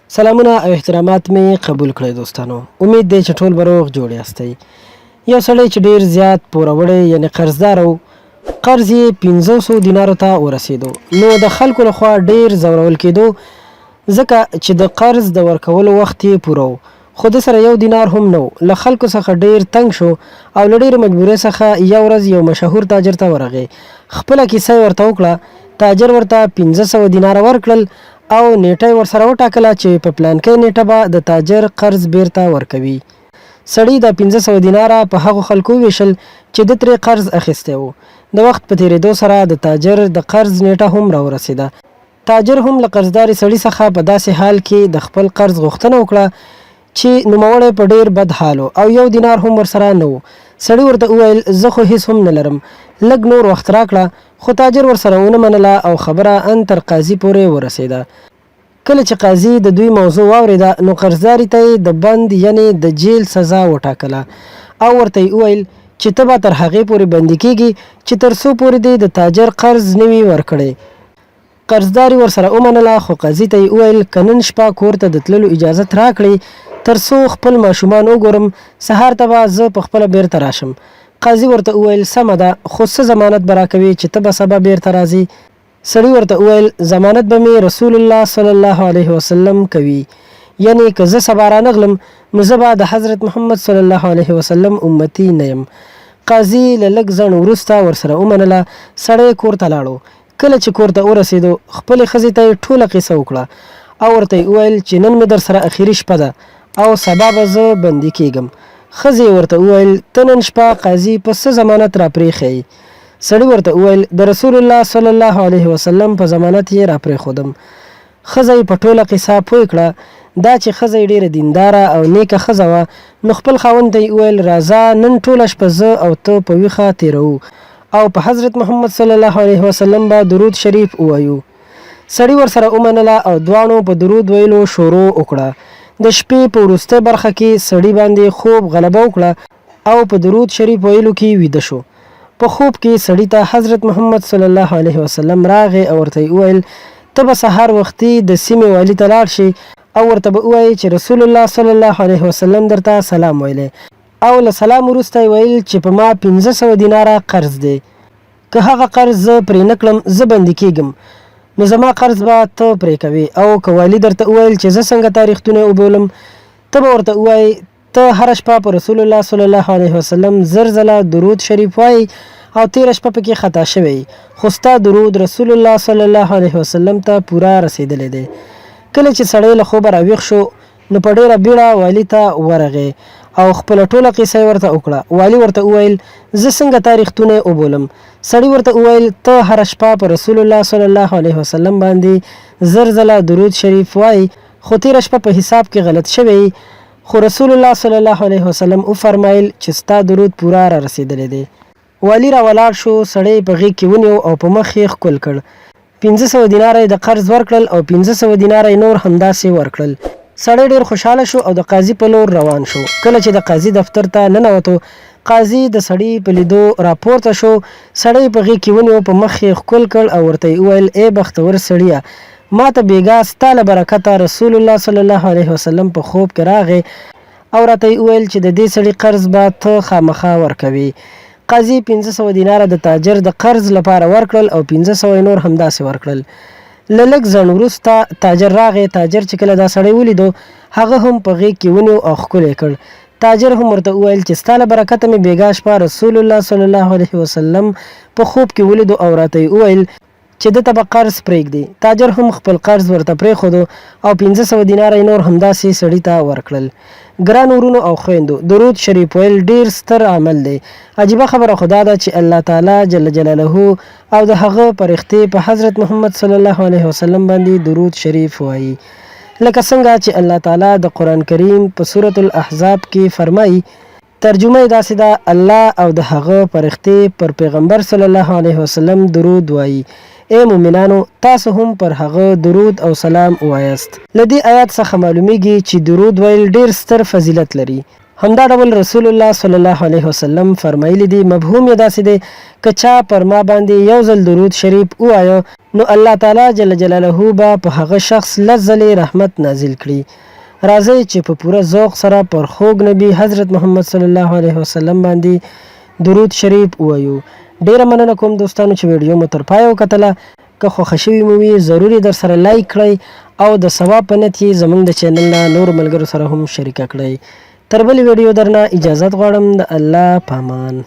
سلامونه او احترامات می قبول کړئ دوستانو. امید دی چې ټول به روغ جوړ یاستئ. یو سړی چې ډیر زیات پوروړی یعنی قرضدار و، قرض یې 500 دینارو ته ورسېدو، نو د خلکو لخوا ډیر ځورول کېدو ځکه چې د قرض د ورکولو وخت یې پوره و، خو د سره 1 دینار هم نه و. له خلکو څخه ډیر تنګ شو او له ډیرې مجبورۍ څخه یو ورځ یو مشهور تاجر ته ورغی. خپله کیسه یې ورته وکړه. تاجر ورته 500 دیناره ورکړل او نیټه یې ورسره وټاکله چې په پلانکۍ نیټه به د تاجر قرض بیرته ورکوي. سړي د 500 دیناره په هغو خلکو وویشل چې د ترې قرض اخیستی و. د وخت په تېرېدو سره د تاجر د قرض نیټه هم راورسېده. تاجر هم له قرضداري سړي څخه په داسې حال کې د خپل قرض غوښتنه وکړه چې نوموړی په ډیر بد حال و او 1 دینار هم ورسره نه و. سړي ورته وویل زه خو هیڅ هم نه لرم، لږ نور وخت راکړه. خو تاجر ورسره ونه منله او خبره ان تر قاضي پورې ورسېده. کله چې قاضي د دوی موضوع واورېده نو قرضداري ته یې د بند یعنی د جیل سزا وټاکله او ورته یې وویل چې ته به تر هغې پورې بندي کېږي چې تر څو پورې دې د تاجر قرض نه وي ورکړی. قرضداري ورسره ومنله، خو قاضي ته یې وویل که نن شپه کور ته د تللو اجازت راکړئ تر څو خپل ماشومان وګورم، سهار ته به زه پخپله بیرته راشم. قاضي ورته وویل سمه ده، خو څه ضمانت به راکوي چې ته به سبا بیرته راځې؟ سړي ورته وویل ضمانت به مې رسول الله صلی الله علیه وسلم کوي، یعنی که زه سبا رانغلم نو زه به د حضرت محمد صلی الله علیه وسلم امتی نه یم. قاضي له لږ ځنډ وروسته ورسره ومنله. سړی کور ته لاړو. کله چې کور ته ورسېدو خپلې ښځې ته یې ټوله قصه وکړه او ورته یې وویل چې نن مې در سره اخري شپه ده او سبا به زه بندي کېږم. ښځې ورته وویل ته نن شپه قاضي په څه ضمانت راپرېښی؟ سړي ورته وویل د رسول الله صلی الله علیه وسلم په ضمانت یې راپرېښودم. ښځه یې په ټوله قصه پوه کړه. دا چې ښځه یې ډېره دینداره او نیکه ښځه وه نو خپل خاوند ته یې وویل راځه نن ټوله شپه زه او ته په ویښه تېروو او په حضرت محمد صلی الله علیه وسلم به درود شریف ووایو. سړي ورسره ومنله او دواړو په درود ویلو شروع وکړه. د شپې په وروستۍ برخه کې سړي باندې خوب غلبه وکړه او په درود شریف ویلو کې ویده شو. په خوب کې سړي ته حضرت محمد صلی الله علیه وسلم راغی او ورته یې وویل ته به سهار وختي د سیمې والي ته لاړ شي او ورته به ووایي چې رسول الله صلی الله علیه وسلم درته سلام ویلی او له سلام وروسته یې ویل چې په ما 500 دیناره قرض دی، که هغه قرض زه پرې نه کړم زه بندي کېږم نو زما قرض به ته پرې کوې، او که والي درته وویل چې زه څنګه تاریختونه وبولم ته به ورته ووایي ته هره شپه په رسول الله صلی الله علیه وسلم 1000 ځله درود شریف وایي او 13 شپه پکې خطا شوی، خو ستا درود رسول الله صلی الله علیه وسلم ته پوره رسېدلی دی. کله چې سړی له خوبه راویښ شو نو په ډېره بیړه والي ته ورغی او خپله ټوله قصه یې ورته وکړه. والي ورته وویل زه څنګه تاریختونه وبولم؟ سړي ورته وویل ته هره شپه په رسول الله صلی الله علیه وسلم باندې 1000 ځله درود شریف وایي، خو 13 شپه په حساب کې غلط شوی، خو رسول الله صلی الله علیه وسلم وفرمایل چې ستا درود پوره را رسېدلی دی. والي را ولاړ شو. سړی په غېږ کې ونیو او په مخ یې ښکل کړ. 500 دیناره یې د قرض ورکړل او 500 دیناره یې نور همداسې ورکړل. سړی ډېر خوشحاله شو او د قاضي په لور روان شو. کله چې د قاضي دفتر ته ننوتو قاضي د سړي په لیدو راپورته شو. سړی په غېږ کې ونیو، په مخ یې ښکل کړ او ورته یې وویل ای بختور سړیه، ما ته بېګا ستا له برکته رسول الله صلی الله علیه وسلم په خوب کې راغی او راته یې وویل چې د دې سړي قرض به ته خامخا ورکوي. قاضي 500 دیناره د تاجر د قرض لپاره ورکړل او 500 نور همداسې ورکړل. له لږ ځنډ وروسته تاجر راغی. تاجر چې کله دا سړی ولیدو هغه هم په غېږ کې ونیو او ښکل یې کړ. تاجر هم ورته وویل چې ستا له برکته مې بېګا شپه رسول الله صلی الله علیه وسلم په خوب کې ولیدو او راته یې وویل چې دته به قرض پرېږدي. تاجر هم خپل قرض ورته پرېښودو او 500 دیناره نور همداسې سړي ته ورکړل. ګران ورونو او خویندو، درود شریف ویل ډیر ستر عمل دی. عجیبه خبره خدا ده چې الله تعالی جل جلاله او د هغه فرښتې په حضرت محمد صلی الله علیه وسلم باندې درود شریف وایي. لکه څنګه چې الله تعالی د قرآن کریم په سورة الاحزاب کې فرمایي، ترجمه یې داسې ده: الله او د هغه فرښتې پر پیغمبر صلی الله علیه وسلم درود وایي. ای مومنانو، تاسو هم پر هغه درود او سلام وایاست. له دې آیات څخه معلومیږي چې درود ویل ډیر ستر فضیلت لري. همدا ډول رسول الله صلی الله علیه وسلم فرمایلی دی مفهوم یې داسې دی که چا پر ما باندې یو ځل درود شریف ووایه نو الله تعالی جل جلاله به په هغه شخص لس ځلې رحمت نازل کړي. راځئ چې په پوره ذوق سره پر خوږ نبی حضرت محمد صلی الله علیه وسلم باندې درود شریف ووایو. ډیره مننه کوم دوستانو چې ویډیو مو تر پایه وکتله. که خوښه شوي مو وي ضروري در سره لایک کړئ او د ثواب په نیت یې زموږ د چینل نه نور ملګرو سره هم شریکه کړئ. تر بلې ویډیو درنه اجازت غواړم. د الله په امان.